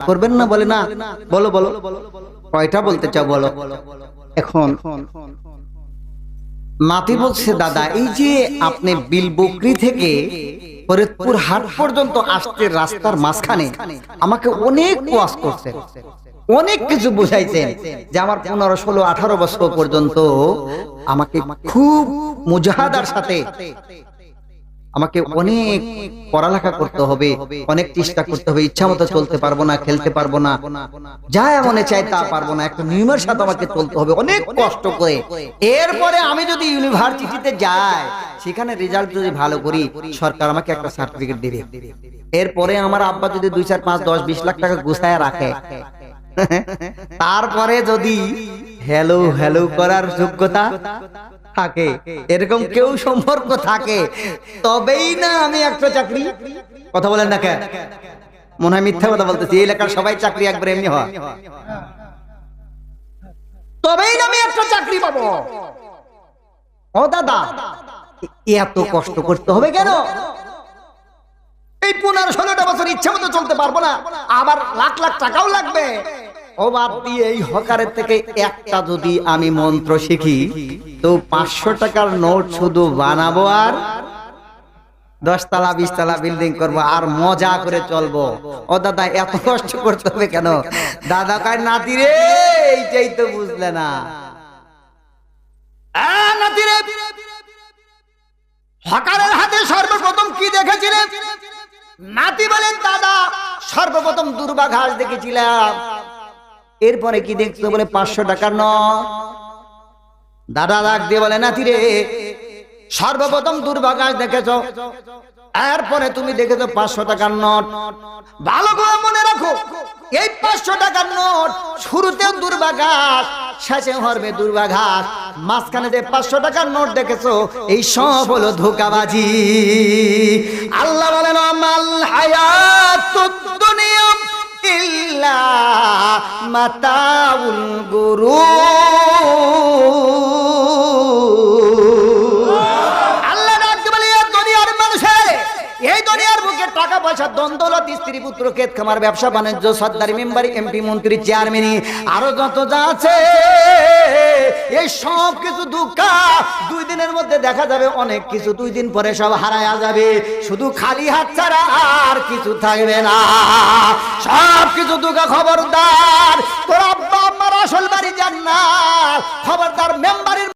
করবেন না? বলে না। বলো বলো কয়টা বলতে চাও বলো। এখন নাতি বলছে, দাদা এই যে আপনি বিলবকরি থেকে ফরিদপুর হাট পর্যন্ত আসতে রাস্তার মাঝখানে আমাকে অনেক ওয়াজ করছেন, অনেক কিছু বুঝাইছেন যে আমার 15, 16, 18 বছর পর্যন্ত আমাকে খুব মুজাহাদার সাথে আমাকে অনেক পড়ালেখা করতে হবে, অনেক চেষ্টা করতে হবে, ইচ্ছা মতো চলতে পারবো না, খেলতে পারবো না, যা মনে চাই তা পারবো না, একটা নিয়মের সাথে আমাকে চলতে হবে অনেক কষ্ট করে। এরপরে আমি যদি ইউনিভার্সিটিতে যাই, সেখানে রেজাল্ট যদি ভালো করি, সরকার আমাকে একটা সার্টিফিকেট দেবে। এরপরে আমার আব্বা যদি 2, 4, 5, 10, 20 লাখ টাকা গুছায় রাখে, তারপরে যদি হ্যালো হ্যালো করার যোগ্যতা থাকে, এরকম কেউ সম্পর্ক থাকে, তবেই না আমি একটা চাকরি। কথা বলেন না কেন? মনে হয় মিথ্যা কথা বলতেছি। এই এলাকার সবাই চাকরি একবার এমনি হয়, তবেই না আমি একটা চাকরি পাবো। ও দাদা, এত কষ্ট করতে হবে কেন? এই 15, 16টা বছর ইচ্ছা মতো চলতে পারবো না, আবার লাখ লাখ টাকাও লাগবে। ও বাদ দিয়ে এই হকারের থেকে একটা যদি আমি মন্ত্র শিখি, তো 500 টাকার নোট শুধু বানাবো আর 10 তলা 20 তলা বিল্ডিং করবো আর মজা করে চলবো। ও দাদা, এত কষ্ট করতে হবে কেন? দাদা কয়, নাতি রে এইটাই তো বুঝলে না। নাতি রে, হকারের হাতে সর্বপ্রথম কি দেখেছিলেন? নাতি বলেন, দাদা সর্বপ্রথম দুর্বা ঘাস দেখেছিলাম। এরপরে কি দেখছো? বলে 500 টাকার নোট। দাদা ডাক দিয়ে বলে, নাতি রে সর্বপ্রথম দুর্বা ঘাস দেখেছো, এরপরে তুমি দেখেছো 500 টাকার নোট। ভালো করে মনে রাখো, এই 500 টাকার নোট শুরুতেও দুর্বা ঘাস, শেষে হবে দুর্বা ঘাস। মাঝখানে যে 500 টাকার নোট দেখেছো, এই সব হলো ধোঁকাবাজি। আল্লাহ বলেন, আমাল হায়াতুদ দুনিয়া ইল্লা মাতাউল গুরুর। আল্লাহ ডাকতে বলে, দুনিয়ার মানুষের, এই দুনিয়ার বুকে টাকা পয়সা, দ্বন্দ্বলত, স্ত্রী পুত্র, ক্ষেত খামার, ব্যবসা বাণিজ্য, সরদারি, মেম্বারি, এমপি, মন্ত্রী, চেয়ারম্যানি, আরো যত যা আছে, এই সব কিছু ধোঁকা। 2 দিনের মধ্যে দেখা যাবে অনেক কিছু, 2 দিন পরে সব হারায়া যাবে, শুধু খালি হাত ছাড়া আর কিছু থাকবে না। সব কিছু ধোঁকা। খবরদার, তোর আব্বা আম্মার আসল বাড়ি জান্নাত। খবরদার, মেম্বারের